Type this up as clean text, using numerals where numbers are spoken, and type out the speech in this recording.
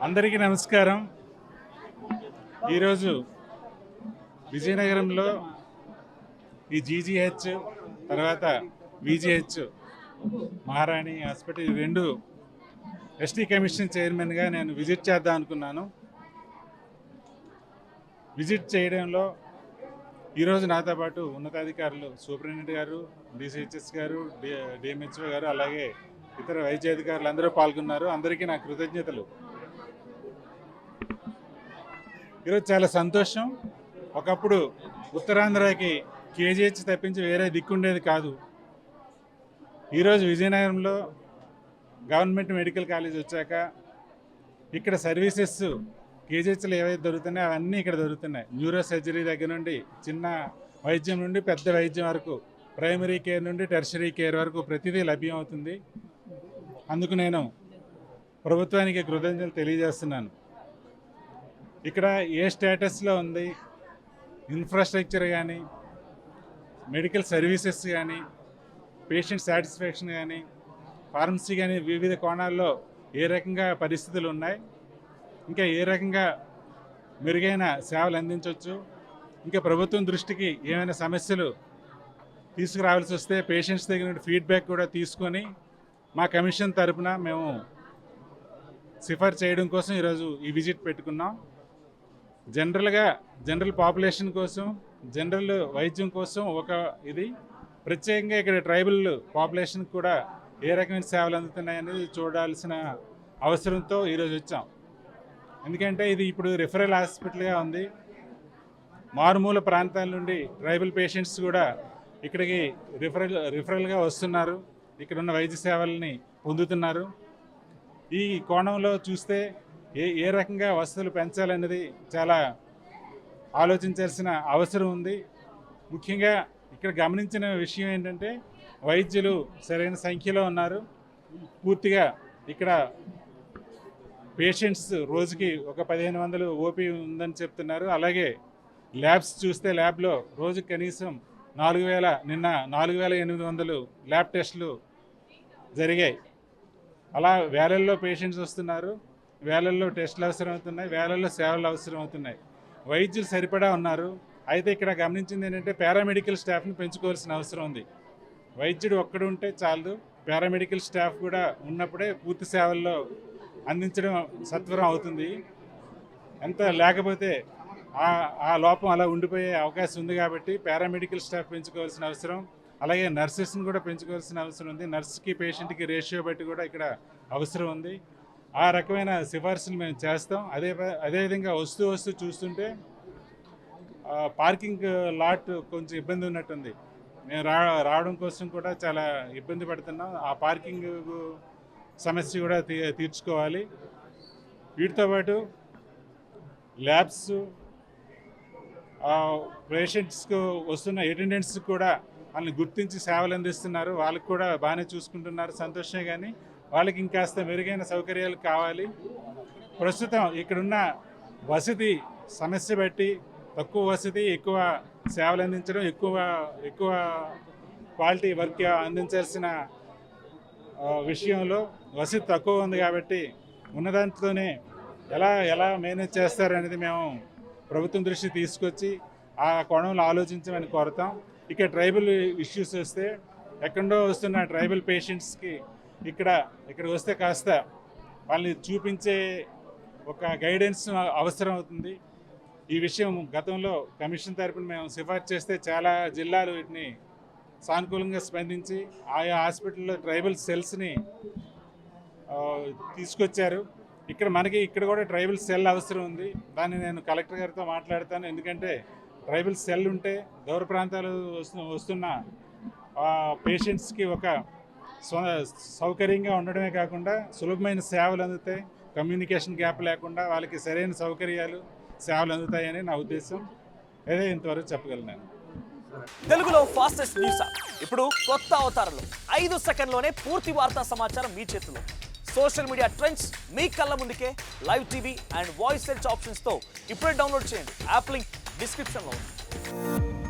అందరికీ నమస్కారం. ఈరోజు విజయనగరంలో ఈ జీజీహెచ్ తర్వాత విజిహెచ్ మహారాణి హాస్పిటల్ రెండు ఎస్టీ కమిషన్ చైర్మన్గా నేను విజిట్ చేద్దాం అనుకున్నాను. విజిట్ చేయడంలో ఈరోజు నాతో పాటు ఉన్నతాధికారులు సూపరింటెండెంట్ గారు, డిసిహెచ్ఎస్ గారు, డిఎంహెచ్ఓ గారు, అలాగే ఇతర వైద్య అధికారులు అందరూ పాల్గొన్నారు. అందరికీ నా కృతజ్ఞతలు. ఈరోజు చాలా సంతోషం. ఒకప్పుడు ఉత్తరాంధ్రకి కేజీహెచ్ తప్పించి వేరే దిక్కుండేది కాదు. ఈరోజు విజయనగరంలో గవర్నమెంట్ మెడికల్ కాలేజ్ వచ్చాక ఇక్కడ సర్వీసెస్ కేజీహెచ్లు ఏవైతే దొరుకుతున్నాయో అవన్నీ ఇక్కడ దొరుకుతున్నాయి. న్యూరో సర్జరీ దగ్గర నుండి చిన్న వైద్యం నుండి పెద్ద వైద్యం వరకు, ప్రైమరీ కేర్ నుండి టెర్షరీ కేర్ వరకు ప్రతిదీ లభ్యం అవుతుంది. అందుకు నేను ప్రభుత్వానికి కృతజ్ఞతలు తెలియజేస్తున్నాను. ఇక్కడ ఏ స్టేటస్లో ఉంది, ఇన్ఫ్రాస్ట్రక్చర్ కానీ, మెడికల్ సర్వీసెస్ కానీ, పేషెంట్ సాటిస్ఫాక్షన్ కానీ, ఫార్మసీ కానీ, వివిధ కోణాల్లో ఏ రకంగా పరిస్థితులు ఉన్నాయి, ఇంకా ఏ రకంగా మెరుగైన సేవలు అందించవచ్చు, ఇంకా ప్రభుత్వం దృష్టికి ఏమైనా సమస్యలు తీసుకురావాల్సి వస్తే పేషెంట్స్ దగ్గర నుండి ఫీడ్బ్యాక్ కూడా తీసుకొని మా కమిషన్ తరపున మేము సిఫార్సు చేయడం కోసం ఈరోజు ఈ విజిట్ పెట్టుకున్నాం. జనరల్ పాపులేషన్ కోసం, జనరల్ వైద్యం కోసం ఒక ఇది, ప్రత్యేకంగా ఇక్కడ ట్రైబల్ పాపులేషన్ కూడా ఏ రకమైన సేవలు అందుతున్నాయనేది చూడాల్సిన అవసరంతో ఈరోజు వచ్చాం. ఎందుకంటే ఇది ఇప్పుడు రిఫరల్ హాస్పిటల్గా ఉంది. మారుమూల ప్రాంతాల నుండి ట్రైబల్ పేషెంట్స్ కూడా ఇక్కడికి రిఫరల్గా వస్తున్నారు, ఇక్కడ ఉన్న వైద్య సేవల్ని పొందుతున్నారు. ఈ కోణంలో చూస్తే ఏ రకంగా వసతులు పెంచాలనేది చాలా ఆలోచించాల్సిన అవసరం ఉంది. ముఖ్యంగా ఇక్కడ గమనించిన విషయం ఏంటంటే వైద్యులు సరైన సంఖ్యలో ఉన్నారు. పూర్తిగా ఇక్కడ పేషెంట్స్ రోజుకి ఒక 1500 ఓపీ ఉందని చెప్తున్నారు. అలాగే ల్యాబ్స్ చూస్తే ల్యాబ్లో రోజుకి కనీసం 4000, నిన్న 4800 ల్యాబ్ టెస్టులు జరిగాయి. అలా వేలల్లో పేషెంట్స్ వస్తున్నారు, వేలల్లో టెస్టులు అవసరం అవుతున్నాయి, వేలల్లో సేవలు అవసరం అవుతున్నాయి. వైద్యులు సరిపడా ఉన్నారు. అయితే ఇక్కడ గమనించింది ఏంటంటే పారామెడికల్ స్టాఫ్ని పెంచుకోవాల్సిన అవసరం ఉంది. వైద్యుడు ఒక్కడు ఉంటే చాలు, పారామెడికల్ స్టాఫ్ కూడా ఉన్నప్పుడే పూర్తి సేవల్లో అందించడం సత్వరం అవుతుంది. ఎంత లేకపోతే ఆ లోపం అలా ఉండిపోయే అవకాశం ఉంది. కాబట్టి పారామెడికల్ స్టాఫ్ పెంచుకోవాల్సిన అవసరం, అలాగే నర్సెస్ని కూడా పెంచుకోవాల్సిన అవసరం ఉంది. నర్స్కి పేషెంట్కి రేషియో బట్టి కూడా ఇక్కడ అవసరం ఉంది. ఆ రకమైన సిఫార్సులు మేము చేస్తాం. అదేవిధంగా వస్తూ చూస్తుంటే పార్కింగ్ లాట్ కొంచెం ఇబ్బంది ఉన్నట్టుంది. మేము రావడం కోసం కూడా చాలా ఇబ్బంది పడుతున్నాం. ఆ పార్కింగ్ సమస్య కూడా తీర్చుకోవాలి. వీటితో పాటు ల్యాబ్స్, పేషెంట్స్కు వస్తున్న అటెండెంట్స్ కూడా వాళ్ళని గుర్తించి సేవలు అందిస్తున్నారు. వాళ్ళకి కూడా బాగానే చూసుకుంటున్నారు, సంతోషమే. కానీ వాళ్ళకి ఇంకాస్త మెరుగైన సౌకర్యాలు కావాలి. ప్రస్తుతం ఇక్కడున్న వసతి సమస్య బట్టి తక్కువ వసతి, ఎక్కువ సేవలు అందించడం, ఎక్కువ క్వాలిటీ వర్క్ అందించాల్సిన విషయంలో వసతి తక్కువ ఉంది. కాబట్టి ఉన్నదాంట్లోనే ఎలా మేనేజ్ చేస్తారనేది మేము ప్రభుత్వం దృష్టి తీసుకొచ్చి ఆ కోణంలో ఆలోచించమని కోరుతాం. ఇక ట్రైబల్ ఇష్యూస్ వస్తే ఎక్కడో వస్తున్న ట్రైబల్ పేషెంట్స్కి ఇక్కడికి వస్తే కాస్త వాళ్ళని చూపించే ఒక గైడెన్స్ అవసరం అవుతుంది. ఈ విషయం గతంలో కమిషన్ తరపున మేము సిఫార్సు చేస్తే చాలా జిల్లాలు వీటిని సానుకూలంగా స్పందించి ఆయా హాస్పిటల్లో ట్రైబల్ సెల్స్ని తీసుకొచ్చారు. ఇక్కడ కూడా ట్రైబల్ సెల్ అవసరం ఉంది. దాన్ని నేను కలెక్టర్ గారితో మాట్లాడతాను. ఎందుకంటే ట్రైబల్ సెల్ ఉంటే దూర ప్రాంతాలు వస్తున్న పేషెంట్స్కి ఒక సౌకర్యంగా ఉండడమే కాకుండా సులభమైన సేవలు అందుతాయి. కమ్యూనికేషన్ గ్యాప్ లేకుండా వాళ్ళకి సరైన సౌకర్యాలు, సేవలు అందుతాయని నా ఉద్దేశం. అదే ఇంతవరకు చెప్పగలను. తెలుగులో ఫాస్టెస్ట్ న్యూస్ ఇప్పుడు కొత్త అవతారంలో 5 సెకండ్లోనే పూర్తి వార్తా సమాచారం మీ చేతిలో. సోషల్ మీడియా ట్రెండ్స్ మీ కళ్ళ ముందుకే live TV and voice search ఆప్షన్స్తో ఇప్పుడే డౌన్లోడ్ చేయండి. యాప్ లింక్ డిస్క్రిప్షన్లో ఉంది.